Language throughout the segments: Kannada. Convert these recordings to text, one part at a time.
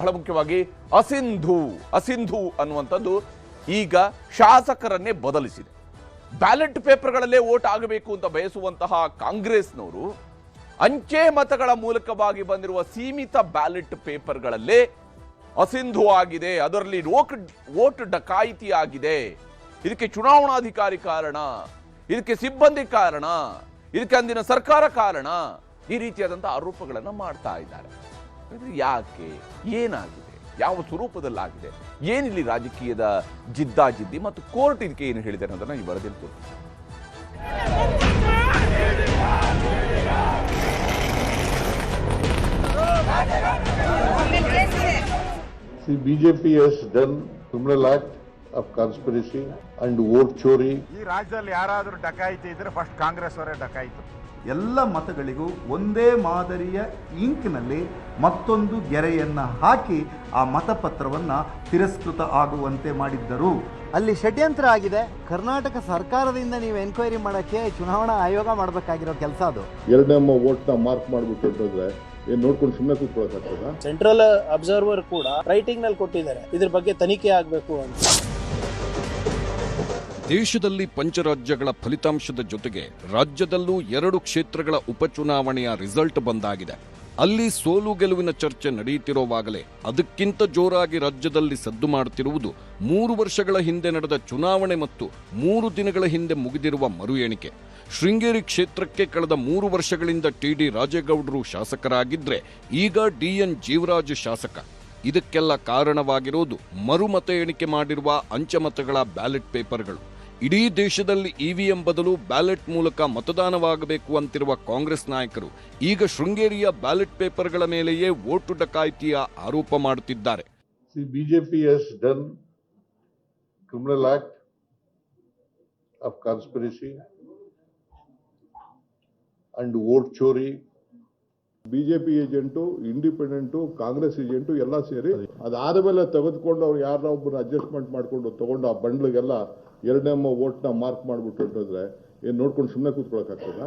ಬಹಳ ಮುಖ್ಯವಾಗಿ ಅಸಿಂಧು ಅನ್ನುವಂಥದ್ದು ಈಗ ಶಾಸಕರನ್ನೇ ಬದಲಿಸಿದೆ. ಬ್ಯಾಲೆಟ್ ಪೇಪರ್ಗಳಲ್ಲೇ ವೋಟ್ ಆಗಬೇಕು ಅಂತ ಬಯಸುವಂತಹ ಕಾಂಗ್ರೆಸ್ನವರು ಅಂಚೆ ಮತಗಳ ಮೂಲಕವಾಗಿ ಬಂದಿರುವ ಸೀಮಿತ ಬ್ಯಾಲೆಟ್ ಪೇಪರ್ಗಳಲ್ಲೇ ಅಸಿಂಧು ಆಗಿದೆ, ಅದರಲ್ಲಿ ವೋಟ್ ಡಕಾಯಿತಿ ಆಗಿದೆ, ಇದಕ್ಕೆ ಚುನಾವಣಾಧಿಕಾರಿ ಕಾರಣ, ಇದಕ್ಕೆ ಸಿಬ್ಬಂದಿ ಕಾರಣ, ಇದಕ್ಕೆ ಅಂದಿನ ಸರ್ಕಾರ ಕಾರಣ, ಈ ರೀತಿಯಾದಂತಹ ಆರೋಪಗಳನ್ನು ಮಾಡ್ತಾ ಇದ್ದಾರೆ. ಯಾಕೆ, ಏನಾಗಿದೆ, ಯಾವ ಸ್ವರೂಪದಲ್ಲಾಗಿದೆ, ಏನಿಲ್ಲಿ ರಾಜಕೀಯದ ಜಿದ್ದಾಜಿದ್ದಿ ಮತ್ತು ಕೋರ್ಟ್ ಇದಕ್ಕೆ ಏನು ಹೇಳಿದೆ ಅನ್ನೋದನ್ನ ಈ ವರದಿಯಲ್ಲಿ ತೋರಿಸ್ತಾರೆ. BJP has done criminal act of conspiracy and vote chori. ಈ ರಾಜ್ಯದಲ್ಲಿ ಯಾರಾದರೂ ಡಕಾಯಿತಿ ಇದ್ರೆ ಫಸ್ಟ್ ಕಾಂಗ್ರೆಸ್ ಅವರೇ ಡಕಾಯಿತು. ಎಲ್ಲ ಮತಗಳಿಗೂ ಒಂದೇ ಮಾದರಿಯ ಇಂಕ್ನಲ್ಲಿ ಮತ್ತೊಂದು ಗೆರೆಯನ್ನು ಹಾಕಿ ಆ ಮತಪತ್ರವನ್ನು ತಿರಸ್ಕೃತ ಆಗುವಂತೆ ಮಾಡಿದ್ದರು. ಅಲ್ಲಿ ಷಡ್ಯಂತ್ರ ಆಗಿದೆ. ಕರ್ನಾಟಕ ಸರ್ಕಾರದಿಂದ ನೀವು ಎನ್ಕ್ವೈರಿ ಮಾಡೋಕ್ಕೆ ಚುನಾವಣಾ ಆಯೋಗ ಮಾಡಬೇಕಾಗಿರೋ ಕೆಲಸ ಅದು. ಎರಡನೇ ವೋಟ್ನ ಮಾರ್ಕ್ ಮಾಡಿಬಿಟ್ಟು ಅಂತಂದ್ರೆ ಏನು ನೋಡ್ಕೊಂಡು ಸುಮ್ಮನೆ ಕೂತ್ಕೊಳ್ಳೋಕ್ಕಾಗ್ತದ? ಸೆಂಟ್ರಲ್ ಅಬ್ಸರ್ವರ್ ಕೂಡ ರೈಟಿಂಗ್ ನಲ್ಲಿ ಕೊಟ್ಟಿದ್ದಾರೆ, ಇದ್ರ ಬಗ್ಗೆ ತನಿಖೆ ಆಗಬೇಕು ಅಂತ. ದೇಶದಲ್ಲಿ ಪಂಚರಾಜ್ಯಗಳ ಫಲಿತಾಂಶದ ಜೊತೆಗೆ ರಾಜ್ಯದಲ್ಲೂ 2 ಕ್ಷೇತ್ರಗಳ ಉಪಚುನಾವಣೆಯ ರಿಸಲ್ಟ್ ಬಂದಾಗಿದೆ. ಅಲ್ಲಿ ಸೋಲು ಗೆಲುವಿನ ಚರ್ಚೆ ನಡೆಯುತ್ತಿರುವಾಗಲೇ ಅದಕ್ಕಿಂತ ಜೋರಾಗಿ ರಾಜ್ಯದಲ್ಲಿ ಸದ್ದು ಮಾಡುತ್ತಿರುವುದು 3 ವರ್ಷಗಳ ಹಿಂದೆ ನಡೆದ ಚುನಾವಣೆ ಮತ್ತು 3 ದಿನಗಳ ಹಿಂದೆ ಮುಗಿದಿರುವ ಮರು ಎಣಿಕೆ. ಶೃಂಗೇರಿ ಕ್ಷೇತ್ರಕ್ಕೆ ಕಳೆದ 3 ವರ್ಷಗಳಿಂದ TD ರಾಜೇಗೌಡರು ಶಾಸಕರಾಗಿದ್ರೆ ಈಗ DN ಜೀವರಾಜ್ ಶಾಸಕ. ಇದಕ್ಕೆಲ್ಲ ಕಾರಣವಾಗಿರೋದು ಮರುಮತ ಎಣಿಕೆ ಮಾಡಿರುವ ಅಂಚೆಮತಗಳ ಬ್ಯಾಲೆಟ್ ಪೇಪರ್ಗಳು. ಇಡೀ ದೇಶದಲ್ಲಿ EVM ಬದಲು ಬ್ಯಾಲೆಟ್ ಮೂಲಕ ಮತದಾನವಾಗಬೇಕು ಅಂತಿರುವ ಕಾಂಗ್ರೆಸ್ ನಾಯಕರು ಈಗ ಶೃಂಗೇರಿಯ ಬ್ಯಾಲೆಟ್ ಪೇಪರ್ಗಳ ಮೇಲೆಯೇ ವೋಟು ಡಕಾಯಿತಿಯ ಆರೋಪ ಮಾಡುತ್ತಿದ್ದಾರೆ. BJP has done criminal act of conspiracy and vote chori. BJP agent, independent, Congress agent ಎಲ್ಲ ಸೇರಿ ಅದಾದ ಮೇಲೆ ತೆಗೆದುಕೊಂಡು ಅವ್ರು ಯಾರನ್ನ ಒಬ್ಬರು ಅಡ್ಜಸ್ಟ್ಮೆಂಟ್ ಮಾಡಿಕೊಂಡು ತಗೊಂಡು ಆ ಬಂಡ್ಲಿಗೆಲ್ಲ ಎರಡನೇ ವೋಟ್ನ ಮಾರ್ಕ್ ಮಾಡಿಬಿಟ್ಟು ಅಂತಂದ್ರೆ ಏನು ನೋಡ್ಕೊಂಡು ಸುಮ್ಮನೆ ಕೂತ್ಕೊಳ್ಳೋಕ್ಕಾಗ್ತದ?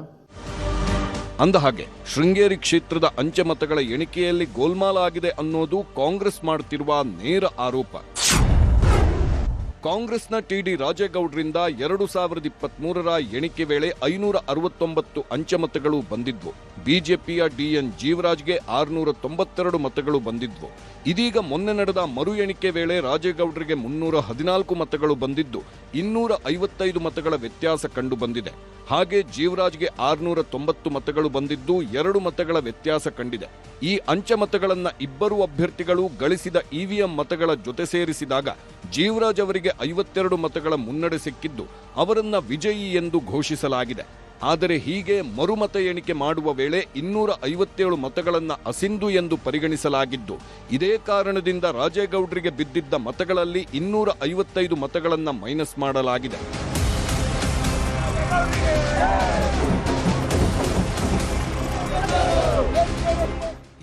ಅಂದ ಹಾಗೆ ಶೃಂಗೇರಿ ಕ್ಷೇತ್ರದ ಅಂಚೆ ಮತಗಳ ಎಣಿಕೆಯಲ್ಲಿ ಗೋಲ್ಮಾಲ್ ಆಗಿದೆ ಅನ್ನೋದು ಕಾಂಗ್ರೆಸ್ ಮಾಡುತ್ತಿರುವ ನೇರ ಆರೋಪ. ಕಾಂಗ್ರೆಸ್ನ TD ರಾಜೇಗೌಡರಿಂದ 2023ರ ಎಣಿಕೆ ವೇಳೆ 569 ಅಂಚೆ ಮತಗಳು ಬಂದಿದ್ವು. ಬಿಜೆಪಿಯ DN ಜೀವರಾಜ್ಗೆ 692 ಮತಗಳು ಬಂದಿದ್ವು. ಇದೀಗ ಮೊನ್ನೆ ನಡೆದ ಮರು ಎಣಿಕೆ ವೇಳೆ ರಾಜೇಗೌಡರಿಗೆ 314 ಮತಗಳು ಬಂದಿದ್ದು 255 ಮತಗಳ ವ್ಯತ್ಯಾಸ ಕಂಡು ಬಂದಿದೆ. ಹಾಗೆ ಜೀವರಾಜ್ಗೆ 690 ಮತಗಳು ಬಂದಿದ್ದು 2 ಮತಗಳ ವ್ಯತ್ಯಾಸ ಕಂಡಿದೆ. ಈ ಅಂಚೆ ಮತಗಳನ್ನ ಇಬ್ಬರು ಅಭ್ಯರ್ಥಿಗಳು ಗಳಿಸಿದ EVM ಮತಗಳ ಜೊತೆ ಸೇರಿಸಿದಾಗ ಜೀವರಾಜ್ ಅವರಿಗೆ 52 ಮತಗಳ ಮುನ್ನಡೆ ಸಿಕ್ಕಿದ್ದು ಅವರನ್ನ ವಿಜಯಿ ಎಂದು ಘೋಷಿಸಲಾಗಿದೆ. ಆದರೆ ಹೀಗೆ ಮರುಮತ ಎಣಿಕೆ ಮಾಡುವ ವೇಳೆ 257 ಮತಗಳನ್ನ ಅಸಿಂಧು ಎಂದು ಪರಿಗಣಿಸಲಾಗಿದ್ದು, ಇದೇ ಕಾರಣದಿಂದ ರಾಜೇಗೌಡರಿಗೆ ಬಿದ್ದಿದ್ದ ಮತಗಳಲ್ಲಿ 255 ಮತಗಳನ್ನ ಮೈನಸ್ ಮಾಡಲಾಗಿದೆ.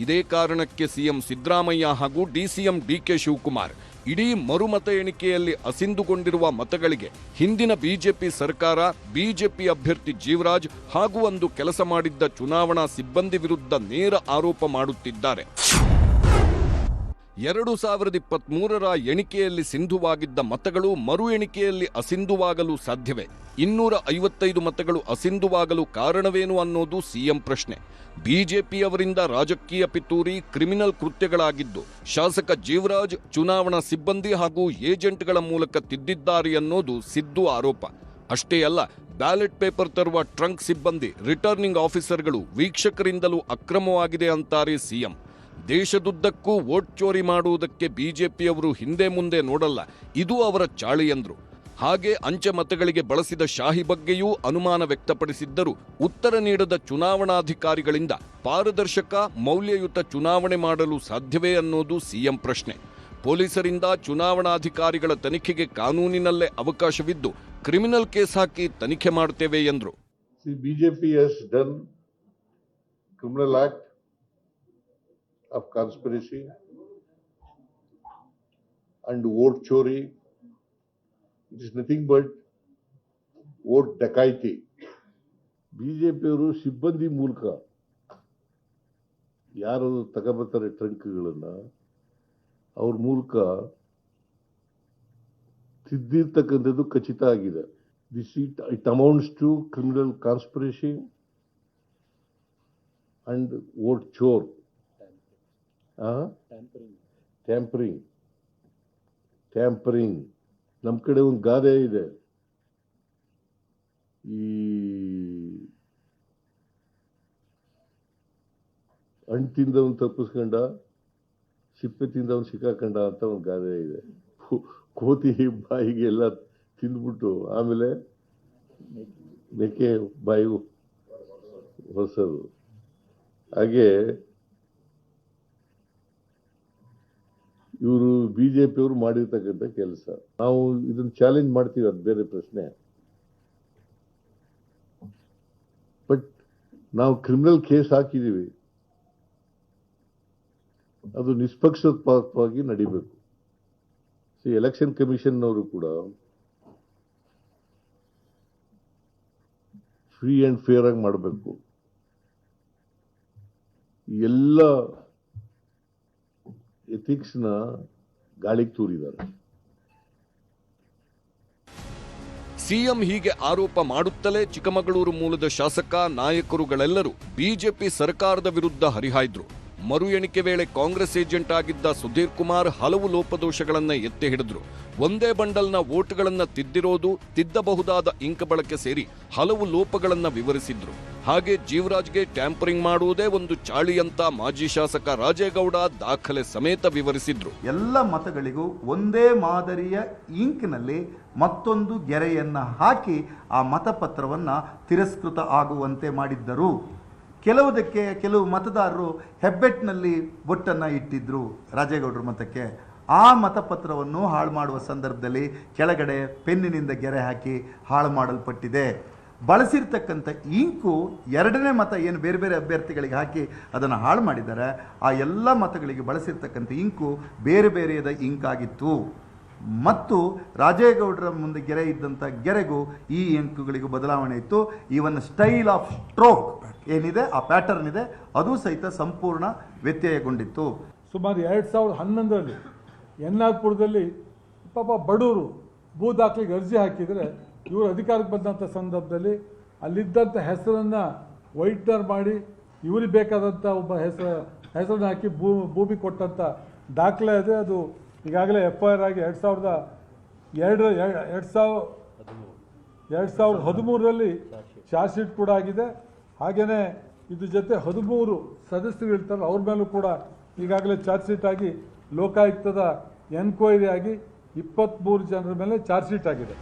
ಇದೇ ಕಾರಣಕ್ಕೆ ಸಿಎಂ ಸಿದ್ದರಾಮಯ್ಯ ಹಾಗೂ DCM DK ಶಿವಕುಮಾರ್ ಇಡೀ ಮರುಮತ ಎಣಿಕೆಯಲ್ಲಿ ಅಸಿಂಧುಗೊಂಡಿರುವ ಮತಗಳಿಗೆ ಹಿಂದಿನ ಬಿಜೆಪಿ ಸರ್ಕಾರ, ಬಿಜೆಪಿ ಅಭ್ಯರ್ಥಿ ಜೀವರಾಜ್ ಹಾಗೂ ಒಂದು ಕೆಲಸ ಮಾಡಿದ್ದ ಚುನಾವಣಾ ಸಿಬ್ಬಂದಿ ವಿರುದ್ಧ ನೇರ ಆರೋಪ ಮಾಡುತ್ತಿದ್ದಾರೆ. 2023ರ ಎಣಿಕೆಯಲ್ಲಿ ಸಿಂಧುವಾಗಿದ್ದ ಮತಗಳು ಮರು ಎಣಿಕೆಯಲ್ಲಿ ಅಸಿಂಧುವಾಗಲು ಸಾಧ್ಯವೇ? 255 ಮತಗಳು ಅಸಿಂಧುವಾಗಲು ಕಾರಣವೇನು ಅನ್ನೋದು ಸಿಎಂ ಪ್ರಶ್ನೆ. ಬಿಜೆಪಿಯವರಿಂದ ರಾಜಕೀಯ ಪಿತೂರಿ, ಕ್ರಿಮಿನಲ್ ಕೃತ್ಯಗಳಾಗಿದ್ದು ಶಾಸಕ ಜೀವರಾಜ್ ಚುನಾವಣಾ ಸಿಬ್ಬಂದಿ ಹಾಗೂ ಏಜೆಂಟ್ಗಳ ಮೂಲಕ ತಿದ್ದಿದ್ದಾರೆ ಅನ್ನೋದು ಸಿದ್ದು ಆರೋಪ. ಅಷ್ಟೇ ಅಲ್ಲ, ಬ್ಯಾಲೆಟ್ ಪೇಪರ್ ತರುವ ಟ್ರಂಕ್ ಸಿಬ್ಬಂದಿ, ರಿಟರ್ನಿಂಗ್ ಆಫೀಸರ್ಗಳು ವೀಕ್ಷಕರಿಂದಲೂ ಅಕ್ರಮವಾಗಿದೆ ಅಂತಾರೆ ಸಿಎಂ. ದೇಶದುದ್ದಕ್ಕೂ ವೋಟ್ ಚೋರಿ ಮಾಡುವುದಕ್ಕೆ ಬಿಜೆಪಿಯವರು ಹಿಂದೆ ಮುಂದೆ ನೋಡಲ್ಲ, ಇದು ಅವರ ಚಾಳಿ ಎಂದರು. ಹಾಗೆ ಅಂಚೆ ಮತಗಳಿಗೆ ಬಳಸಿದ ಶಾಹಿ ಬಗ್ಗೆಯೂ ಅನುಮಾನ ವ್ಯಕ್ತಪಡಿಸಿದ್ದರು. ಉತ್ತರ ನೀಡದ ಚುನಾವಣಾಧಿಕಾರಿಗಳಿಂದ ಪಾರದರ್ಶಕ, ಮೌಲ್ಯಯುತ ಚುನಾವಣೆ ಮಾಡಲು ಸಾಧ್ಯವೇ ಅನ್ನೋದು ಸಿಎಂ ಪ್ರಶ್ನೆ. ಪೊಲೀಸರಿಂದ ಚುನಾವಣಾಧಿಕಾರಿಗಳ ತನಿಖೆಗೆ ಕಾನೂನಿನಲ್ಲೇ ಅವಕಾಶವಿದ್ದು ಕ್ರಿಮಿನಲ್ ಕೇಸ್ ಹಾಕಿ ತನಿಖೆ ಮಾಡುತ್ತೇವೆ ಎಂದರು. BJP has done criminal act of conspiracy and vote chori. It is nothing but vote ಡಕಾಯಿತಿ. ಬಿಜೆಪಿಯವರು ಸಿಬ್ಬಂದಿ ಮೂಲಕ ಯಾರು ತಗೊಬರ್ತಾರೆ ಟ್ರಂಕ್ಗಳನ್ನ, ಅವ್ರ ಮೂಲಕ ತಿದ್ದಿರ್ತಕ್ಕಂಥದ್ದು ಖಚಿತ ಆಗಿದೆ. It amounts to criminal conspiracy and vote ಚೋರ್, ಟ್ಯಾಂಪರಿಂಗ್. ನಮ್ಮ ಕಡೆ ಒಂದು ಗಾದೆ ಇದೆ, ಈ ಹಣ್ಣು ತಿಂದವನು ತಪ್ಪಿಸ್ಕೊಂಡ, ಸಿಪ್ಪೆ ತಿಂದವನು ಸಿಕ್ಕಾಕೊಂಡ ಅಂತ ಒಂದು ಗಾದೆ ಇದೆ. ಕೋತಿ ಬಾಯಿಗೆ ಎಲ್ಲ ತಿಂದ್ಬಿಟ್ಟು ಆಮೇಲೆ ಮೇಕೆ ಬಾಯಿಗೂ ಹೊಸದು. ಹಾಗೆ ಇವರು ಬಿಜೆಪಿಯವರು ಮಾಡಿರ್ತಕ್ಕಂಥ ಕೆಲಸ. ನಾವು ಇದನ್ನು ಚಾಲೆಂಜ್ ಮಾಡ್ತೀವಿ, ಅದು ಬೇರೆ ಪ್ರಶ್ನೆ. ಬಟ್ ನಾವು ಕ್ರಿಮಿನಲ್ ಕೇಸ್ ಹಾಕಿದ್ದೀವಿ, ಅದು ನಿಷ್ಪಕ್ಷಪಾತವಾಗಿ ನಡಿಬೇಕು. ಎಲೆಕ್ಷನ್ ಕಮಿಷನ್ ಅವರು ಕೂಡ ಫ್ರೀ ಅಂಡ್ ಫೇರ್ ಆಗಿ ಮಾಡಬೇಕು. ಎಲ್ಲ ಎಥಿಕ್ಸ್ನ ಗಾಳಿಗೆ ತೂರಿದ್ದಾರೆ. ಸಿಎಂ ಹೀಗೆ ಆರೋಪ ಮಾಡುತ್ತಲೇ ಚಿಕ್ಕಮಗಳೂರು ಮೂಲದ ಶಾಸಕ ನಾಯಕರುಗಳೆಲ್ಲರೂ ಬಿಜೆಪಿ ಸರ್ಕಾರದ ವಿರುದ್ಧ ಹರಿಹಾಯ್ದ್ರು. ಮರು ಎಣಿಕೆ ವೇಳೆ ಕಾಂಗ್ರೆಸ್ ಏಜೆಂಟ್ ಆಗಿದ್ದ ಸುಧೀರ್ ಕುಮಾರ್ ಹಲವು ಲೋಪದೋಷಗಳನ್ನ ಎತ್ತಿ ಹಿಡಿದ್ರು. ಒಂದೇ ಬಂಡಲ್ನ ವೋಟ್ಗಳನ್ನ ತಿದ್ದಿರೋದು, ತಿದ್ದಬಹುದಾದ ಇಂಕ್ ಬಳಕೆ ಸೇರಿ ಹಲವು ಲೋಪಗಳನ್ನ ವಿವರಿಸಿದ್ರು. ಹಾಗೆ ಜೀವರಾಜ್ಗೆ ಟ್ಯಾಂಪರಿಂಗ್ ಮಾಡುವುದೇ ಒಂದು ಚಾಳಿ ಅಂತ ಮಾಜಿ ಶಾಸಕ ರಾಜೇಗೌಡ ದಾಖಲೆ ಸಮೇತ ವಿವರಿಸಿದ್ರು. ಎಲ್ಲ ಮತಗಳಿಗೂ ಒಂದೇ ಮಾದರಿಯ ಇಂಕ್ನಲ್ಲಿ ಮತ್ತೊಂದು ಗೆರೆಯನ್ನ ಹಾಕಿ ಆ ಮತಪತ್ರವನ್ನ ತಿರಸ್ಕೃತ ಆಗುವಂತೆ ಮಾಡಿದ್ದರು. ಕೆಲವು ಮತದಾರರು ಹೆಬ್ಬೆಟ್ನಲ್ಲಿ ಬೊಟ್ಟನ್ನು ಇಟ್ಟಿದ್ರು ರಾಜೇಗೌಡರ ಮತಕ್ಕೆ. ಆ ಮತಪತ್ರವನ್ನು ಹಾಳು ಮಾಡುವ ಸಂದರ್ಭದಲ್ಲಿ ಕೆಳಗಡೆ ಪೆನ್ನಿನಿಂದ ಗೆರೆ ಹಾಕಿ ಹಾಳು ಮಾಡಲ್ಪಟ್ಟಿದೆ. ಬಳಸಿರ್ತಕ್ಕಂಥ ಇಂಕು ಎರಡನೇ ಮತ ಏನು ಬೇರೆ ಬೇರೆ ಅಭ್ಯರ್ಥಿಗಳಿಗೆ ಹಾಕಿ ಅದನ್ನು ಹಾಳು ಮಾಡಿದ್ದಾರೆ, ಆ ಎಲ್ಲ ಮತಗಳಿಗೆ ಬಳಸಿರ್ತಕ್ಕಂಥ ಇಂಕು ಬೇರೆ ಬೇರೆಯದ ಇಂಕ್ ಆಗಿತ್ತು. ಮತ್ತು ರಾಜೇಗೌಡರ ಮುಂದೆ ಗೆರೆ ಇದ್ದಂಥ ಗೆರೆಗೂ ಈ ಅಂಕುಗಳಿಗೂ ಬದಲಾವಣೆ ಇತ್ತು. ಈವನ್ ಸ್ಟೈಲ್ ಆಫ್ ಸ್ಟ್ರೋಕ್ ಏನಿದೆ, ಆ ಪ್ಯಾಟರ್ನ್ ಇದೆ, ಅದು ಸಹಿತ ಸಂಪೂರ್ಣ ವ್ಯತ್ಯಯಗೊಂಡಿತ್ತು. ಸುಮಾರು 2011ರಲ್ಲಿ ಎನ್ನಾರ್ಪುರದಲ್ಲಿ ಪಾಪ ಬಡವರು ಭೂ ದಾಖಲೆಗೆ ಅರ್ಜಿ ಹಾಕಿದರೆ ಇವರು ಅಧಿಕಾರಕ್ಕೆ ಬಂದಂಥ ಸಂದರ್ಭದಲ್ಲಿ ಅಲ್ಲಿದ್ದಂಥ ಹೆಸರನ್ನು ವೈಟ್ನರ್ ಮಾಡಿ ಇವರಿಗೆ ಬೇಕಾದಂಥ ಒಬ್ಬ ಹೆಸರನ್ನು ಹಾಕಿ ಭೂಮಿ ಕೊಟ್ಟಂಥ ದಾಖಲೆ ಇದೆ. ಅದು ಈಗಾಗಲೇ FIR ಆಗಿ 2013ರಲ್ಲಿ ಚಾರ್ಜ್ ಶೀಟ್ ಕೂಡ ಆಗಿದೆ. ಹಾಗೆಯೇ ಇದ್ರ ಜೊತೆ 13 ಸದಸ್ಯರು ಇರ್ತಾರೆ, ಅವ್ರ ಮೇಲೂ ಕೂಡ ಈಗಾಗಲೇ ಚಾರ್ಜ್ ಶೀಟ್ ಆಗಿ ಲೋಕಾಯುಕ್ತದ ಎನ್ಕ್ವೈರಿ ಆಗಿ 23 ಜನರ ಮೇಲೆ ಚಾರ್ಜ್ ಶೀಟ್ ಆಗಿದೆ.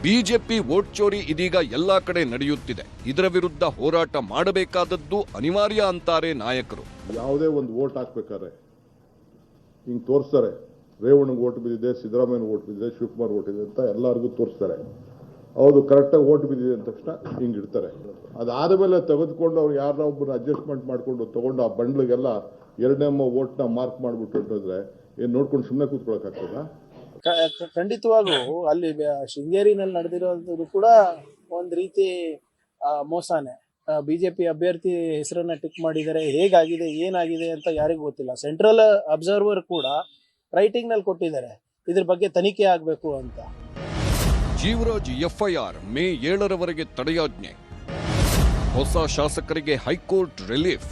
ಬಿಜೆಪಿ ವೋಟ್ ಚೋರಿ ಇದೀಗ ಎಲ್ಲಾ ಕಡೆ ನಡೆಯುತ್ತಿದೆ. ಇದರ ವಿರುದ್ಧ ಹೋರಾಟ ಮಾಡಬೇಕಾದದ್ದು ಅನಿವಾರ್ಯ ಅಂತಾರೆ ನಾಯಕರು. ಯಾವುದೇ ಒಂದು ವೋಟ್ ಹಾಕ್ಬೇಕಾದ್ರೆ ಹಿಂಗೆ ತೋರಿಸ್ತಾರೆ, ರೇವಣ್ಣಗೆ ಓಟ್ ಬಿದ್ದಿದೆ, ಸಿದ್ದರಾಮಯ್ಯ ಓಟ್ ಬಿದ್ದಿದೆ, ಶಿವಕುಮಾರ್ ಓಟ್ ಇದೆ ಅಂತ ಎಲ್ಲರಿಗೂ ತೋರಿಸ್ತಾರೆ. ಹೌದು, ಕರೆಕ್ಟಾಗಿ ಓಟ್ ಬಿದ್ದಿದೆ ಅಂದ ತಕ್ಷಣ ಹಿಂಗೆ ಇಡ್ತಾರೆ. ಅದಾದ ಮೇಲೆ ತೆಗೆದುಕೊಂಡು ಅವ್ರು ಯಾರನ್ನ ಒಬ್ಬರು ಅಡ್ಜಸ್ಟ್ಮೆಂಟ್ ಮಾಡಿಕೊಂಡು ತಗೊಂಡು ಆ ಬಂಡ್ಲಿಗೆಲ್ಲ ಎರಡನೇ ವೋಟ್ನ ಮಾರ್ಕ್ ಮಾಡಿಬಿಟ್ಟು ಇಟ್ಟಿದ್ರೆ ಏನು ನೋಡ್ಕೊಂಡು ಸುಮ್ಮನೆ ಕೂತ್ಕೊಳ್ಳೋಕ್ಕಾಗ್ತದ? ಖಂಡಿತವಾಗೂ ಅಲ್ಲಿ ಶೃಂಗೇರಿನಲ್ಲಿ ನಡೆದಿರೋದು ಕೂಡ ಒಂದು ರೀತಿ ಮೋಸನೇ. ಬಿಜೆಪಿ ಅಭ್ಯರ್ಥಿ ಹೆಸರನ್ನ ಟಿಕ್ ಮಾಡಿದರೆ ಹೇಗಾಗಿದೆ ಏನಾಗಿದೆ ಅಂತ ಯಾರಿಗೂ ಗೊತ್ತಿಲ್ಲ. ಸೆಂಟ್ರಲ್ ಅಬ್ಸರ್ವರ್ ಕೂಡ ರೈಟಿಂಗ್ ನಲ್ಲಿ ಕೊಟ್ಟಿದ್ದಾರೆ, ಇದ್ರ ಬಗ್ಗೆ ತನಿಖೆ ಆಗಬೇಕು ಅಂತ. ಜೀವರಾಜ್ FIR ಮೇ 7ರವರೆಗೆ ತಡೆಯಾಜ್ಞೆ. ಹೊಸ ಶಾಸಕರಿಗೆ ಹೈಕೋರ್ಟ್ ರಿಲೀಫ್.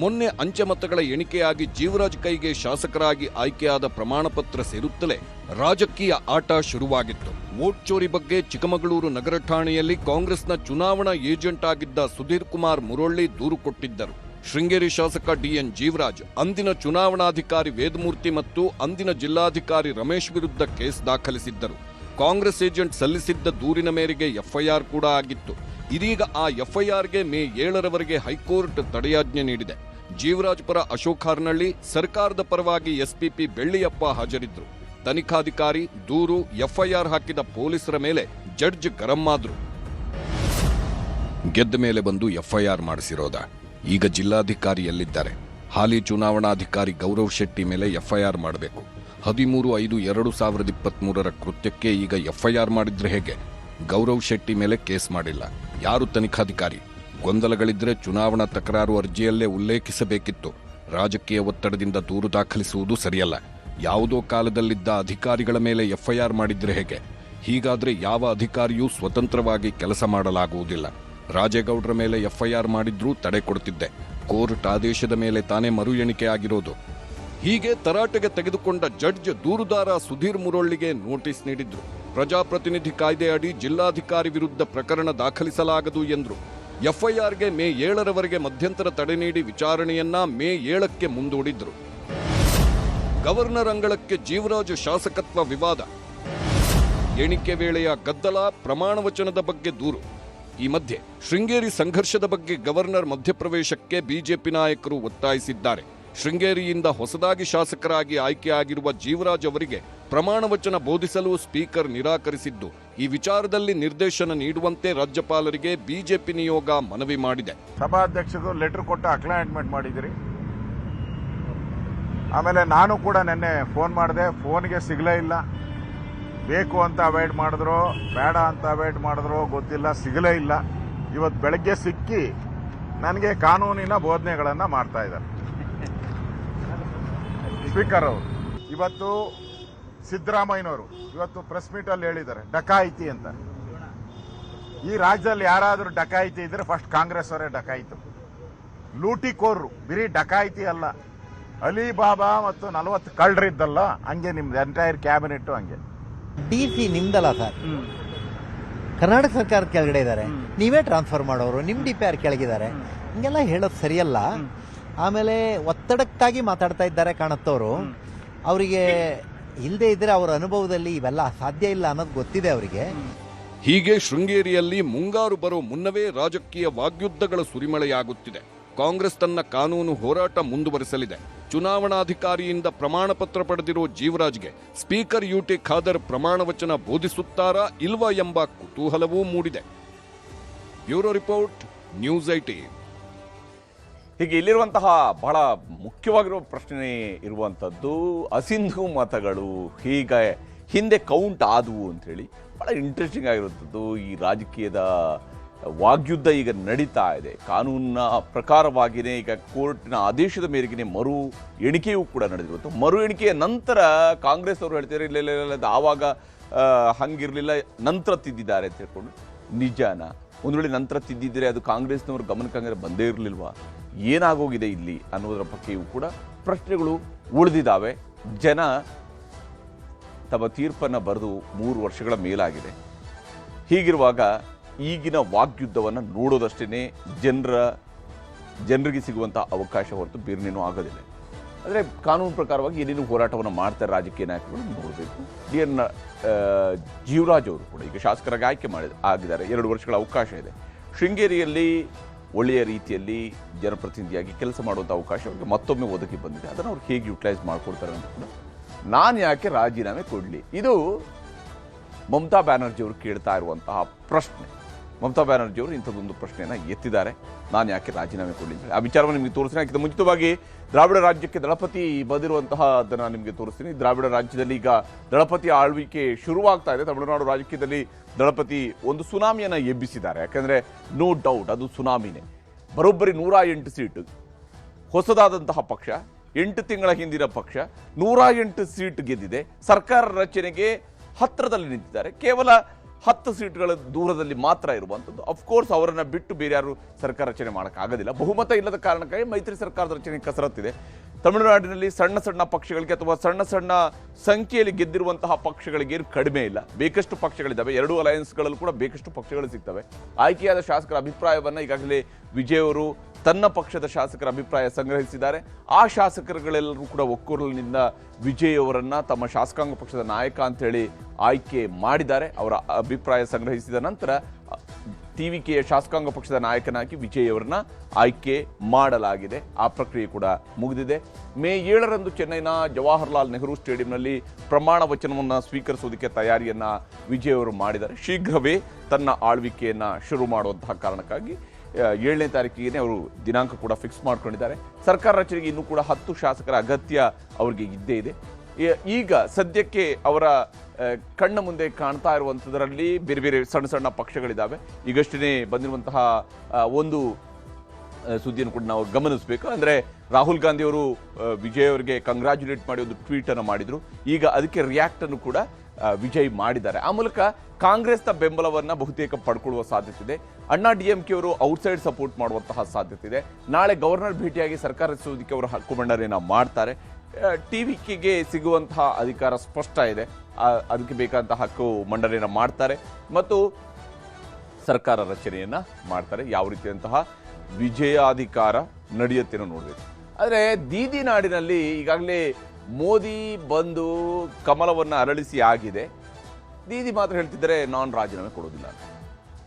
ಮೊನ್ನೆ ಅಂಚೆ ಮತಗಳ ಎಣಿಕೆಯಾಗಿ ಜೀವರಾಜ್ ಕೈಗೆ ಶಾಸಕರಾಗಿ ಆಯ್ಕೆಯಾದ ಪ್ರಮಾಣ ಪತ್ರ ಸೇರುತ್ತಲೇ ರಾಜಕೀಯ ಆಟ ಶುರುವಾಗಿತ್ತು. ವೋಟ್ ಚೋರಿ ಬಗ್ಗೆ ಚಿಕ್ಕಮಗಳೂರು ನಗರ ಠಾಣೆಯಲ್ಲಿ ಕಾಂಗ್ರೆಸ್ನ ಚುನಾವಣಾ ಏಜೆಂಟ್ ಆಗಿದ್ದ ಸುಧೀರ್ ಕುಮಾರ್ ಮುರೊಳ್ಳಿ ದೂರು ಕೊಟ್ಟಿದ್ದರು. ಶೃಂಗೇರಿ ಶಾಸಕ DN ಜೀವರಾಜ್ ಅಂದಿನ ಚುನಾವಣಾಧಿಕಾರಿ ವೇದಮೂರ್ತಿ ಮತ್ತು ಅಂದಿನ ಜಿಲ್ಲಾಧಿಕಾರಿ ರಮೇಶ್ ವಿರುದ್ಧ ಕೇಸ್ ದಾಖಲಿಸಿದ್ದರು. ಕಾಂಗ್ರೆಸ್ ಏಜೆಂಟ್ ಸಲ್ಲಿಸಿದ್ದ ದೂರಿನ ಮೇರೆಗೆ FIR ಕೂಡ ಆಗಿತ್ತು. ಇದೀಗ ಆ FIRಗೆ ಮೇ 7ರವರೆಗೆ ಹೈಕೋರ್ಟ್ ತಡೆಯಾಜ್ಞೆ ನೀಡಿದೆ. ಜೀವರಾಜ್ ಪರ ಅಶೋಕ್ ಹಾರ್ನಳ್ಳಿ, ಸರ್ಕಾರದ ಪರವಾಗಿ SPP ಬೆಳ್ಳಿಯಪ್ಪ ಹಾಜರಿದ್ರು. ತನಿಖಾಧಿಕಾರಿ, ದೂರು, FIR ಹಾಕಿದ ಪೊಲೀಸರ ಮೇಲೆ ಜಡ್ಜ್ ಗರಂ ಆದ್ರು. ಗೆದ್ದ ಮೇಲೆ ಬಂದು FIR ಮಾಡಿಸಿರೋದ? ಈಗ ಜಿಲ್ಲಾಧಿಕಾರಿ ಎಲ್ಲಿದ್ದಾರೆ? ಹಾಲಿ ಚುನಾವಣಾಧಿಕಾರಿ ಗೌರವ್ ಶೆಟ್ಟಿ ಮೇಲೆ FIR ಮಾಡಬೇಕು. 13/5/2023 ಕೃತ್ಯಕ್ಕೆ ಈಗ FIR ಮಾಡಿದ್ರೆ ಹೇಗೆ? ಗೌರವ್ ಶೆಟ್ಟಿ ಮೇಲೆ ಕೇಸ್ ಮಾಡಿಲ್ಲ. ಯಾರು ತನಿಖಾಧಿಕಾರಿ? ಗೊಂದಲಗಳಿದ್ರೆ ಚುನಾವಣಾ ತಕರಾರು ಅರ್ಜಿಯಲ್ಲೇ ಉಲ್ಲೇಖಿಸಬೇಕಿತ್ತು. ರಾಜಕೀಯ ಒತ್ತಡದಿಂದ ದೂರು ದಾಖಲಿಸುವುದು ಸರಿಯಲ್ಲ. ಯಾವುದೋ ಕಾಲದಲ್ಲಿದ್ದ ಅಧಿಕಾರಿಗಳ ಮೇಲೆ ಎಫ್ಐಆರ್ ಮಾಡಿದ್ರೆ ಹೇಗೆ? ಹೀಗಾದ್ರೆ ಯಾವ ಅಧಿಕಾರಿಯೂ ಸ್ವತಂತ್ರವಾಗಿ ಕೆಲಸ ಮಾಡಲಾಗುವುದಿಲ್ಲ. ರಾಜೇಗೌಡರ ಮೇಲೆ ಎಫ್ಐಆರ್ ಮಾಡಿದ್ರೂ ತಡೆ ಕೊಡ್ತಿದ್ದೆ. ಕೋರ್ಟ್ ಆದೇಶದ ಮೇಲೆ ತಾನೇ ಮರು ಎಣಿಕೆ ಆಗಿರೋದು. ಹೀಗೆ ತರಾಟೆಗೆ ತೆಗೆದುಕೊಂಡ ಜಡ್ಜ್ ದೂರುದಾರ ಸುಧೀರ್ ಮುರೊಳ್ಳಿಗೆ ನೋಟಿಸ್ ನೀಡಿದ್ರು. ಪ್ರಜಾಪ್ರತಿನಿಧಿ ಕಾಯ್ದೆ ಅಡಿ ಜಿಲ್ಲಾಧಿಕಾರಿ ವಿರುದ್ಧ ಪ್ರಕರಣ ದಾಖಲಿಸಲಾಗದು ಎಂದ್ರು. ಎಫ್ಐಆರ್ಗೆ ಮೇ 7ರವರೆಗೆ ಮಧ್ಯಂತರ ತಡೆ ನೀಡಿ ವಿಚಾರಣೆಯನ್ನ ಮೇ 7ಕ್ಕೆ ಮುಂದೂಡಿದ್ರು. ಗವರ್ನರ್ ಅಂಗಳಕ್ಕೆ ಜೀವರಾಜ್ ಶಾಸಕತ್ವ ವಿವಾದ, ಎಣಿಕೆ ವೇಳೆಯ ಗದ್ದಲ, ಪ್ರಮಾಣ ವಚನದ ಬಗ್ಗೆ ದೂರು. ಈ ಮಧ್ಯೆ ಶೃಂಗೇರಿ ಸಂಘರ್ಷದ ಬಗ್ಗೆ ಗವರ್ನರ್ ಮಧ್ಯಪ್ರವೇಶಕ್ಕೆ ಬಿಜೆಪಿ ನಾಯಕರು ಒತ್ತಾಯಿಸಿದ್ದಾರೆ. ಶೃಂಗೇರಿಯಿಂದ ಹೊಸದಾಗಿ ಶಾಸಕರಾಗಿ ಆಯ್ಕೆಯಾಗಿರುವ ಜೀವರಾಜ್ ಅವರಿಗೆ ಪ್ರಮಾಣ ವಚನ ಬೋಧಿಸಲು ಸ್ಪೀಕರ್ ನಿರಾಕರಿಸಿದ್ದು, ಈ ವಿಚಾರದಲ್ಲಿ ನಿರ್ದೇಶನ ನೀಡುವಂತೆ ರಾಜ್ಯಪಾಲರಿಗೆ ಬಿಜೆಪಿ ನಿಯೋಗ ಮನವಿ ಮಾಡಿದೆ. ಸಭಾಧ್ಯಕ್ಷರು ಲೆಟರ್ ಕೊಟ್ಟು ಅಕ್ಲಾಯಿಂಟ್ಮೆಂಟ್ ಮಾಡಿದಿರಿ. ಆಮೇಲೆ ನಾನು ಕೂಡ ನಿನ್ನೆ ಫೋನ್ ಮಾಡಿದೆ, ಫೋನ್ಗೆ ಸಿಗಲೇ ಇಲ್ಲ. ಬೇಕು ಅಂತ ಅವಾಯ್ಡ್ ಮಾಡಿದ್ರು, ಬೇಡ ಅಂತ ಅವಾಯ್ಡ್ ಮಾಡಿದ್ರು ಗೊತ್ತಿಲ್ಲ, ಸಿಗಲೇ ಇಲ್ಲ. ಇವತ್ತು ಬೆಳಗ್ಗೆ ಸಿಕ್ಕಿ ನನಗೆ ಕಾನೂನಿನ ಬೋಧನೆಗಳನ್ನು ಮಾಡ್ತಾ ಇದ್ದಾರೆ ಸ್ಪೀಕರ್ ಅವರು. ಇವತ್ತು ಸಿದ್ದರಾಮಯ್ಯನವರು ಇವತ್ತು ಪ್ರೆಸ್ ಮೀಟಲ್ಲಿ ಹೇಳಿದ್ದಾರೆ ಡಕಾಯಿತಿ ಅಂತ. ಈ ರಾಜ್ಯದಲ್ಲಿ ಯಾರಾದರೂ ಡಕಾಯಿತಿ ಇದ್ರೆ ಫಸ್ಟ್ ಕಾಂಗ್ರೆಸ್ ಅವರೇ ಡಕಾಯಿತು. ಲೂಟಿಕೋರ್ರು, ಬರೀ ಡಕಾಯಿತಿ ಅಲ್ಲ, ಅಲಿಬಾಬಾ ಮತ್ತು 40 ಕಳ್ಳರಿದ್ದಲ್ಲ, ಹಂಗೆ ನಿಮ್ದು ಎಂಟೈರ್ ಕ್ಯಾಬಿನೆಟ್ ಹಂಗೆ. DC ನಿಮ್ದಲ್ಲ ಸರ್, ಕರ್ನಾಟಕ ಸರ್ಕಾರದ ಕೆಳಗಡೆ ಇದ್ದಾರೆ, ನೀವೇ ಟ್ರಾನ್ಸ್ಫರ್ ಮಾಡೋರು, ನಿಮ್ಮ DPR ಕೆಳಗಿದ್ದಾರೆ. ಹಿಂಗೆಲ್ಲ ಹೇಳೋದು ಸರಿಯಲ್ಲ. ಆಮೇಲೆ ಒತ್ತಡಕ್ಕಾಗಿ ಮಾತಾಡ್ತಾ ಇದ್ದಾರೆ ಕಾಣುತ್ತವರು. ಅವರಿಗೆ ಇಲ್ಲದೆ ಇದ್ರೆ ಅವರ ಅನುಭವದಲ್ಲಿ ಇವೆಲ್ಲ ಸಾಧ್ಯ ಇಲ್ಲ ಅನ್ನೋದು ಗೊತ್ತಿದೆ ಅವರಿಗೆ. ಹೀಗೆ ಶೃಂಗೇರಿಯಲ್ಲಿ ಮುಂಗಾರು ಬರೋ ಮುನ್ನವೇ ರಾಜಕೀಯ ವಾಗ್ಯುದ್ಧಗಳ ಸುರಿಮಳೆಯಾಗುತ್ತಿದೆ. ಕಾಂಗ್ರೆಸ್ ತನ್ನ ಕಾನೂನು ಹೋರಾಟ ಮುಂದುವರಿಸಲಿದೆ. ಚುನಾವಣಾಧಿಕಾರಿಯಿಂದ ಪ್ರಮಾಣ ಪತ್ರ ಪಡೆದಿರೋ ಜೀವರಾಜ್ಗೆ ಸ್ಪೀಕರ್ UT ಖಾದರ್ ಪ್ರಮಾಣ ವಚನ ಬೋಧಿಸುತ್ತಾರಾ ಇಲ್ವಾ ಎಂಬ ಕುತೂಹಲವೂ ಮೂಡಿದೆ. Bureau report, news 18. ಹೀಗೆ ಇಲ್ಲಿರುವಂತಹ ಬಹಳ ಮುಖ್ಯವಾಗಿರುವ ಪ್ರಶ್ನೆ ಇರುವಂಥದ್ದು ಅಸಿಂಧು ಮತಗಳು ಹೀಗೆ ಹಿಂದೆ ಕೌಂಟ್ ಆದವು ಅಂಥೇಳಿ ಬಹಳ ಇಂಟ್ರೆಸ್ಟಿಂಗ್ ಆಗಿರುವಂಥದ್ದು. ಈ ರಾಜಕೀಯದ ವಾಗ್ಯುದ್ಧ ಈಗ ನಡೀತಾ ಇದೆ. ಕಾನೂನಿನ ಪ್ರಕಾರವಾಗಿಯೇ ಈಗ ಕೋರ್ಟ್ನ ಆದೇಶದ ಮೇರೆಗೆ ಮರು ಎಣಿಕೆಯೂ ಕೂಡ ನಡೆದಿರುವಂಥ. ಮರು ಎಣಿಕೆಯ ನಂತರ ಕಾಂಗ್ರೆಸ್ ಅವರು ಹೇಳ್ತಿದ್ದಾರೆ ಇಲ್ಲ ಆವಾಗ ಹಂಗಿರಲಿಲ್ಲ, ನಂತರ ತಿದ್ದಿದ್ದಾರೆ ಅಂತ ಹೇಳ್ಕೊಂಡು. ನಿಜಾನ? ಒಂದು ವೇಳೆ ನಂತರ ತಿದ್ದಿದ್ರೆ ಅದು ಕಾಂಗ್ರೆಸ್ನವ್ರ ಗಮನಕ್ಕೆ ಬಂದೇ ಇರಲಿಲ್ವಾ? ಏನಾಗೋಗಿದೆ ಇಲ್ಲಿ ಅನ್ನೋದರ ಬಗ್ಗೆಯೂ ಕೂಡ ಪ್ರಶ್ನೆಗಳು ಉಳಿದಿದ್ದಾವೆ. ಜನ ತಮ್ಮ ತೀರ್ಪನ್ನು ಬರೆದು 3 ವರ್ಷಗಳ ಮೇಲಾಗಿದೆ. ಹೀಗಿರುವಾಗ ಈಗಿನ ವಾಗ್ಯುದ್ಧವನ್ನು ನೋಡೋದಷ್ಟೇ ಜನರಿಗೆ ಸಿಗುವಂಥ ಅವಕಾಶ ಹೊರತು ಬೇರೇನೇನೂ ಆಗೋದಿಲ್ಲ. ಆದರೆ ಕಾನೂನು ಪ್ರಕಾರವಾಗಿ ಏನೇನು ಹೋರಾಟವನ್ನು ಮಾಡ್ತಾರೆ ರಾಜಕೀಯ ನಾಯಕರು ನೋಡಬೇಕು. DN ಜೀವರಾಜ್ ಅವರು ಕೂಡ ಈಗ ಶಾಸಕರಾಗಿ ಆಯ್ಕೆ ಆಗಿದ್ದಾರೆ. 2 ವರ್ಷಗಳ ಅವಕಾಶ ಇದೆ. ಶೃಂಗೇರಿಯಲ್ಲಿ ಒಳ್ಳೆಯ ರೀತಿಯಲ್ಲಿ ಜನಪ್ರತಿನಿಧಿಯಾಗಿ ಕೆಲಸ ಮಾಡುವಂಥ ಅವಕಾಶ ಅವರಿಗೆ ಮತ್ತೊಮ್ಮೆ ಒದಗಿ ಬಂದಿದೆ. ಅದನ್ನು ಅವ್ರು ಹೇಗೆ ಯುಟಿಲೈಸ್ ಮಾಡ್ಕೊಡ್ತಾರೆ ಅಂತ ಕೂಡ, ನಾನು ಯಾಕೆ ರಾಜೀನಾಮೆ ಕೊಡಲಿ, ಇದು ಮಮತಾ ಬ್ಯಾನರ್ಜಿ ಅವರು ಕೇಳ್ತಾ ಇರುವಂತಹ ಪ್ರಶ್ನೆ. ಮಮತಾ ಬ್ಯಾನರ್ಜಿ ಅವರು ಇಂಥದ್ದೊಂದು ಪ್ರಶ್ನೆಯನ್ನು ಎತ್ತಿದ್ದಾರೆ, ನಾನು ಯಾಕೆ ರಾಜೀನಾಮೆ ಕೊಡಲಿ. ಆ ವಿಚಾರವನ್ನು ನಿಮಗೆ ತೋರಿಸ್ತೀನಿ. ಅದಕ್ಕಿಂತ ಮುಂಚಿತವಾಗಿ ದ್ರಾವಿಡ ರಾಜ್ಯಕ್ಕೆ ದಳಪತಿ ಬಂದಿರುವಂತಹ ಅದನ್ನು ನಿಮಗೆ ತೋರಿಸ್ತೀನಿ. ದ್ರಾವಿಡ ರಾಜ್ಯದಲ್ಲಿ ಈಗ ದಳಪತಿ ಆಳ್ವಿಕೆ ಶುರುವಾಗ್ತಾ ಇದೆ. ತಮಿಳುನಾಡು ರಾಜಕೀಯದಲ್ಲಿ ದಳಪತಿ ಒಂದು ಸುನಾಮಿಯನ್ನು ಎಬ್ಬಿಸಿದ್ದಾರೆ. ಯಾಕಂದರೆ ನೋ ಡೌಟ್ ಅದು ಸುನಾಮಿನೇ. ಬರೋಬ್ಬರಿ 108 ಸೀಟು, ಹೊಸದಾದಂತಹ ಪಕ್ಷ, 8 ತಿಂಗಳ ಹಿಂದಿನ ಪಕ್ಷ 108 ಸೀಟ್ ಗೆದ್ದಿದೆ. ಸರ್ಕಾರ ರಚನೆಗೆ ಹತ್ತಿರದಲ್ಲಿ ನಿಂತಿದ್ದಾರೆ. ಕೇವಲ 10 ಸೀಟ್ಗಳ ದೂರದಲ್ಲಿ ಮಾತ್ರ ಇರುವಂಥದ್ದು. ಅಫ್ಕೋರ್ಸ್ ಅವರನ್ನು ಬಿಟ್ಟು ಬೇರೆ ಯಾರು ಸರ್ಕಾರ ರಚನೆ ಮಾಡೋಕ್ಕಾಗೋದಿಲ್ಲ. ಬಹುಮತ ಇಲ್ಲದ ಕಾರಣಕ್ಕಾಗಿ ಮೈತ್ರಿ ಸರ್ಕಾರದ ರಚನೆ ಕಸರತ್ತಿದೆ. ತಮಿಳುನಾಡಿನಲ್ಲಿ ಸಣ್ಣ ಸಣ್ಣ ಪಕ್ಷಗಳಿಗೆ ಅಥವಾ ಸಣ್ಣ ಸಣ್ಣ ಸಂಖ್ಯೆಯಲ್ಲಿ ಗೆದ್ದಿರುವಂತಹ ಪಕ್ಷಗಳಿಗೆ ಏನು ಕಡಿಮೆ ಇಲ್ಲ, ಬೇಕಷ್ಟು ಪಕ್ಷಗಳಿದ್ದಾವೆ. 2 ಅಲಯನ್ಸ್ಗಳಲ್ಲೂ ಕೂಡ ಬೇಕಷ್ಟು ಪಕ್ಷಗಳು ಸಿಗ್ತವೆ. ಆಯ್ಕೆಯಾದ ಶಾಸಕರ ಅಭಿಪ್ರಾಯವನ್ನು ಈಗಾಗಲೇ ವಿಜಯ್ ಅವರು ತನ್ನ ಪಕ್ಷದ ಶಾಸಕರ ಅಭಿಪ್ರಾಯ ಸಂಗ್ರಹಿಸಿದ್ದಾರೆ. ಆ ಶಾಸಕರುಗಳೆಲ್ಲರೂ ಕೂಡ ಒಕ್ಕೂರಲಿನಿಂದ ವಿಜಯ್ ಅವರನ್ನು ತಮ್ಮ ಶಾಸಕಾಂಗ ಪಕ್ಷದ ನಾಯಕ ಅಂತೇಳಿ ಆಯ್ಕೆ ಮಾಡಿದ್ದಾರೆ. ಅವರ ಅಭಿಪ್ರಾಯ ಸಂಗ್ರಹಿಸಿದ ನಂತರ TVKಯ ಶಾಸಕಾಂಗ ಪಕ್ಷದ ನಾಯಕನಾಗಿ ವಿಜಯ್ ಅವರನ್ನ ಆಯ್ಕೆ ಮಾಡಲಾಗಿದೆ. ಆ ಪ್ರಕ್ರಿಯೆ ಕೂಡ ಮುಗಿದಿದೆ. ಮೇ 7ರಂದು ಚೆನ್ನೈನ ಜವಾಹರ್ಲಾಲ್ ನೆಹರು ಸ್ಟೇಡಿಯಂನಲ್ಲಿ ಪ್ರಮಾಣ ವಚನವನ್ನು ಸ್ವೀಕರಿಸೋದಕ್ಕೆ ತಯಾರಿಯನ್ನು ವಿಜಯ್ ಅವರು ಮಾಡಿದ್ದಾರೆ. ಶೀಘ್ರವೇ ತನ್ನ ಆಳ್ವಿಕೆಯನ್ನು ಶುರು ಮಾಡುವಂತಹ ಕಾರಣಕ್ಕಾಗಿ 7ನೇ ತಾರೀಕಿಗೆ ಅವರು ದಿನಾಂಕ ಕೂಡ ಫಿಕ್ಸ್ ಮಾಡ್ಕೊಂಡಿದ್ದಾರೆ. ಸರ್ಕಾರ ರಚನೆಗೆ ಇನ್ನೂ ಕೂಡ 10 ಶಾಸಕರ ಅಗತ್ಯ ಅವರಿಗೆ ಇದ್ದೇ ಇದೆ. ಈಗ ಸದ್ಯಕ್ಕೆ ಅವರ ಕಣ್ಣ ಮುಂದೆ ಕಾಣ್ತಾ ಇರುವಂಥದ್ರಲ್ಲಿ ಬೇರೆ ಬೇರೆ ಸಣ್ಣ ಸಣ್ಣ ಪಕ್ಷಗಳಿದ್ದಾವೆ. ಈಗಷ್ಟೇ ಬಂದಿರುವಂತಹ ಒಂದು ಸುದ್ದಿಯನ್ನು ಕೂಡ ನಾವು ಗಮನಿಸಬೇಕು. ಅಂದರೆ ರಾಹುಲ್ ಗಾಂಧಿ ಅವರು ವಿಜಯ್ ಅವರಿಗೆ ಕಂಗ್ರ್ಯಾಚುಲೇಟ್ ಮಾಡಿ ಒಂದು ಟ್ವೀಟ್ ಅನ್ನು ಮಾಡಿದ್ರು. ಈಗ ಅದಕ್ಕೆ ರಿಯಾಕ್ಟ್ ಅನ್ನು ಕೂಡ ವಿಜಯ್ ಮಾಡಿದ್ದಾರೆ. ಆ ಮೂಲಕ ಕಾಂಗ್ರೆಸ್ನ ಬೆಂಬಲವನ್ನು ಬಹುತೇಕ ಪಡ್ಕೊಳ್ಳುವ ಸಾಧ್ಯತೆ ಇದೆ. ಅಣ್ಣಾ DMK ಅವರು ಔಟ್ಸೈಡ್ ಸಪೋರ್ಟ್ ಮಾಡುವಂತಹ ಸಾಧ್ಯತೆ ಇದೆ. ನಾಳೆ ಗವರ್ನರ್ ಭೇಟಿಯಾಗಿ ಸರ್ಕಾರ ರಚಿಸುವುದಕ್ಕೆ ಅವರು ಹಕ್ಕು ಮಂಡನೆಯನ್ನು ಮಾಡ್ತಾರೆ. TVKಗೆ ಸಿಗುವಂತಹ ಅಧಿಕಾರ ಸ್ಪಷ್ಟ ಇದೆ. ಅದಕ್ಕೆ ಬೇಕಾದಂತಹ ಹಕ್ಕು ಮಂಡನೆಯನ್ನು ಮಾಡ್ತಾರೆ ಮತ್ತು ಸರ್ಕಾರ ರಚನೆಯನ್ನ ಮಾಡ್ತಾರೆ. ಯಾವ ರೀತಿಯಂತಹ ವಿಜಯಾಧಿಕಾರ ನಡೆಯುತ್ತೇನೋ ನೋಡಬೇಕು. ಆದರೆ ದೀದಿ ನಾಡಿನಲ್ಲಿ ಈಗಾಗಲೇ ಮೋದಿ ಬಂದು ಕಮಲವನ್ನು ಅರಳಿಸಿ ಆಗಿದೆ. ದೀದಿ ಮಾತ್ರ ಹೇಳ್ತಿದ್ದಾರೆ ನಾನು ರಾಜೀನಾಮೆ ಕೊಡೋದಿಲ್ಲ ಅಂತ.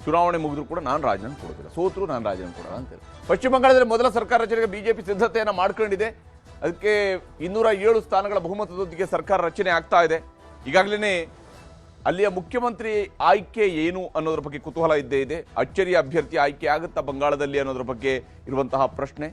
ಚುನಾವಣೆ ಮುಗಿದ್ರು ಕೂಡ ನಾನು ರಾಜೀನಾಮೆ ಕೊಡೋದಿಲ್ಲ, ಸೋತರು ನಾನು ರಾಜೀನಾಮೆ ಕೊಡೋಲ್ಲ ಅಂತೇಳಿ. ಪಶ್ಚಿಮ ಬಂಗಾಳದಲ್ಲಿ ಮೊದಲ ಸರ್ಕಾರ ರಚನೆಗೆ BJP ಸಿದ್ಧತೆಯನ್ನು ಮಾಡ್ಕೊಂಡಿದೆ. ಅದಕ್ಕೆ 207 ಸ್ಥಾನಗಳ ಬಹುಮತದೊಂದಿಗೆ ಸರ್ಕಾರ ರಚನೆ ಆಗ್ತಾ ಇದೆ. ಈಗಾಗಲೇ ಅಲ್ಲಿಯ ಮುಖ್ಯಮಂತ್ರಿ ಆಯ್ಕೆ ಏನು ಅನ್ನೋದ್ರ ಬಗ್ಗೆ ಕುತೂಹಲ ಇದ್ದೇ ಇದೆ. ಅಚ್ಚರಿಯ ಅಭ್ಯರ್ಥಿ ಆಯ್ಕೆ ಆಗುತ್ತಾ ಬಂಗಾಳದಲ್ಲಿ ಅನ್ನೋದ್ರ ಬಗ್ಗೆ ಇರುವಂತಹ ಪ್ರಶ್ನೆ.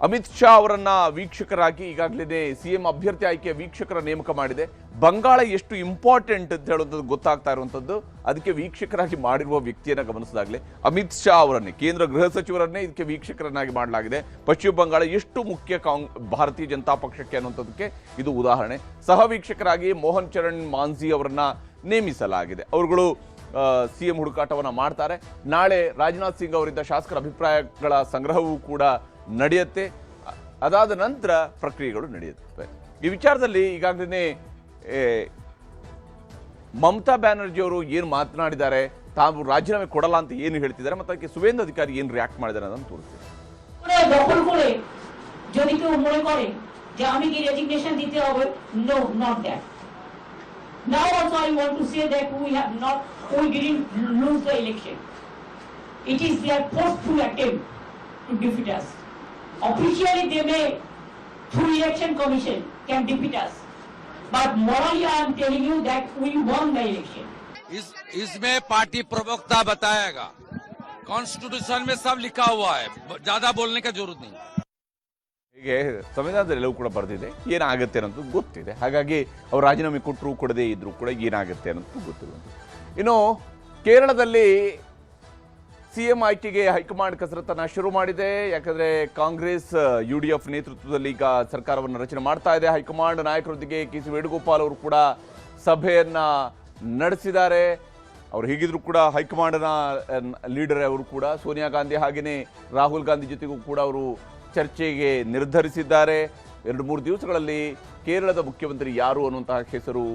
ಅಮಿತ್ ಶಾ ಅವರನ್ನ ವೀಕ್ಷಕರಾಗಿ ಈಗಾಗಲೇ CM ಅಭ್ಯರ್ಥಿ ಆಯ್ಕೆಯ ವೀಕ್ಷಕರ ನೇಮಕ ಮಾಡಿದೆ. ಬಂಗಾಳ ಎಷ್ಟು ಇಂಪಾರ್ಟೆಂಟ್ ಅಂತ ಹೇಳೋದು ಗೊತ್ತಾಗ್ತಾ ಇರುವಂಥದ್ದು ಅದಕ್ಕೆ ವೀಕ್ಷಕರಾಗಿ ಮಾಡಿರುವ ವ್ಯಕ್ತಿಯನ್ನು ಗಮನಿಸಿದಾಗಲೇ ಅಮಿತ್ ಶಾ ಅವರನ್ನೇ, ಕೇಂದ್ರ ಗೃಹ ಸಚಿವರನ್ನೇ ಇದಕ್ಕೆ ವೀಕ್ಷಕರನ್ನಾಗಿ ಮಾಡಲಾಗಿದೆ. ಪಶ್ಚಿಮ ಬಂಗಾಳ ಎಷ್ಟು ಮುಖ್ಯ ಭಾರತೀಯ ಜನತಾ ಪಕ್ಷಕ್ಕೆ ಅನ್ನುವಂಥದ್ದಕ್ಕೆ ಇದು ಉದಾಹರಣೆ. ಸಹ ವೀಕ್ಷಕರಾಗಿ ಮೋಹನ್ ಚರಣ್ ಮಾಂಝಿ ಅವರನ್ನ ನೇಮಿಸಲಾಗಿದೆ. ಅವರುಗಳು CM ಹುಡುಕಾಟವನ್ನು ಮಾಡ್ತಾರೆ. ನಾಳೆ ರಾಜನಾಥ್ ಸಿಂಗ್ ಅವರಿಂದ ಶಾಸಕರ ಅಭಿಪ್ರಾಯಗಳ ಸಂಗ್ರಹವೂ ಕೂಡ ನಡೆಯುತ್ತೆ. ಅದಾದ ನಂತರ ಪ್ರಕ್ರಿಯೆಗಳು ನಡೆಯುತ್ತವೆ. ಈ ವಿಚಾರದಲ್ಲಿ ಈಗಾಗಲೇ ಮಮತಾ ಬ್ಯಾನರ್ಜಿ ಅವರು ಏನು ಮಾತನಾಡಿದ್ದಾರೆ, ತಾವು ರಾಜೀನಾಮೆ ಕೊಡಲ್ಲ ಅಂತ ಏನು ಹೇಳ್ತಿದ್ದಾರೆ ಮತ್ತು ಅದಕ್ಕೆ ಸುವೇಂದ್ರ ಅಧಿಕಾರಿ ಏನು ರಿಯಾಕ್ಟ್ ಮಾಡಿದ್ದಾರೆ ಅನ್ನೋದನ್ನು ತೋರಿಸ್ತೀವಿ. দখল করে যদি কেউ মনে করে যে আমি কি রেজিগনেশন দিতে হবে, no, not that. Now also I want to say that we didn't lose the election. It is their forceful attempt to defeat us. Officially they may, through election commission, can defeat us. But morally I am telling you that we won the election. इसमें पार्टी प्रवक्ता बताएगा. कॉन्स्टिट्यूशन में सब लिखा हुआ है, ज्यादा बोलने का जरूरत नहीं. ಹೀಗೆ ಸಂವಿಧಾನದಲ್ಲಿ ಎಲ್ಲವೂ ಕೂಡ ಬರೆದಿದೆ. ಏನಾಗುತ್ತೆ ಅನ್ನೋದು ಗೊತ್ತಿದೆ. ಹಾಗಾಗಿ ಅವ್ರು ರಾಜೀನಾಮೆ ಕೊಟ್ಟರು ಕೊಡದೇ ಇದ್ರು ಕೂಡ ಏನಾಗುತ್ತೆ ಅನ್ನೋದು ಗೊತ್ತಿರುವಂಥದ್ದು. ಇನ್ನು ಕೇರಳದಲ್ಲಿ CM ಆಯ್ಕೆಗೆ ಹೈಕಮಾಂಡ್ ಕಸರತ್ತನ್ನು ಶುರು ಮಾಡಿದೆ. ಯಾಕಂದರೆ ಕಾಂಗ್ರೆಸ್ UDF ನೇತೃತ್ವದಲ್ಲಿ ಈಗ ಸರ್ಕಾರವನ್ನು ರಚನೆ ಮಾಡ್ತಾ ಇದೆ. ಹೈಕಮಾಂಡ್ ನಾಯಕರೊಂದಿಗೆ KC ವೇಣುಗೋಪಾಲ್ ಅವರು ಕೂಡ ಸಭೆಯನ್ನು ನಡೆಸಿದ್ದಾರೆ. ಅವರು ಹೀಗಿದ್ರು ಕೂಡ ಹೈಕಮಾಂಡ್ನ ಲೀಡರ್ ಅವರು ಕೂಡ ಸೋನಿಯಾ ಗಾಂಧಿ ಹಾಗೆಯೇ ರಾಹುಲ್ ಗಾಂಧಿ ಜೊತೆಗೂ ಕೂಡ ಅವರು ಚರ್ಚೆಗೆ ನಿರ್ಧರಿಸಿದ್ದಾರೆ. 2-3 ದಿವಸಗಳಲ್ಲಿ ಕೇರಳದ ಮುಖ್ಯಮಂತ್ರಿ ಯಾರು ಅನ್ನುವಂತಹ ಹೆಸರು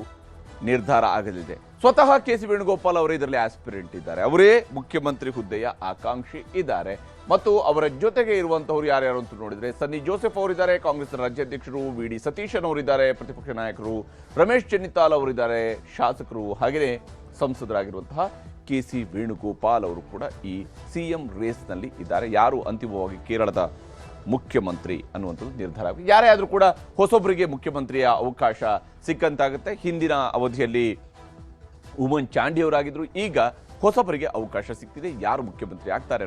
ನಿರ್ಧಾರ ಆಗಲಿದೆ. ಸ್ವತಃ KC ವೇಣುಗೋಪಾಲ್ ಅವರೇ ಇದರಲ್ಲಿ ಆಸ್ಪಿರೆಂಟ್ ಇದ್ದಾರೆ. ಅವರೇ ಮುಖ್ಯಮಂತ್ರಿ ಹುದ್ದೆಯ ಆಕಾಂಕ್ಷಿ ಇದ್ದಾರೆ. ಮತ್ತು ಅವರ ಜೊತೆಗೆ ಇರುವಂತಹವರು ಯಾರ್ಯಾರು ಅಂತ ನೋಡಿದ್ರೆ ಸನ್ನಿ ಜೋಸೆಫ್ ಅವರಿದ್ದಾರೆ, ಕಾಂಗ್ರೆಸ್ ರಾಜ್ಯಾಧ್ಯಕ್ಷರು VD ಸತೀಶನ್ ಅವರಿದ್ದಾರೆ, ಪ್ರತಿಪಕ್ಷ ನಾಯಕರು ರಮೇಶ್ ಚೆನ್ನಿತಾಲ್ ಅವರಿದ್ದಾರೆ, ಶಾಸಕರು ಹಾಗೆಯೇ ಸಂಸದರಾಗಿರುವಂತಹ KC ವೇಣುಗೋಪಾಲ್ ಅವರು ಕೂಡ ಈ CM ರೇಸ್ನಲ್ಲಿ ಇದ್ದಾರೆ. ಯಾರು ಅಂತಿಮವಾಗಿ ಕೇರಳದ ಮುಖ್ಯಮಂತ್ರಿ ಅನ್ನುವಂಥದ್ದು ನಿರ್ಧಾರ ಆಗಿದೆ. ಯಾರೇ ಆದರೂ ಕೂಡ ಹೊಸೊಬ್ಬರಿಗೆ ಮುಖ್ಯಮಂತ್ರಿಯ ಅವಕಾಶ ಸಿಕ್ಕಂತಾಗುತ್ತೆ. ಹಿಂದಿನ ಅವಧಿಯಲ್ಲಿ ಉಮನ್ ಚಾಂಡಿ ಅವರಾಗಿದ್ದರು. ಈಗ ಹೊಸಬರಿಗೆ ಅವಕಾಶ ಸಿಗ್ತಿದೆ. ಯಾರು ಮುಖ್ಯಮಂತ್ರಿ ಆಗ್ತಾರೆ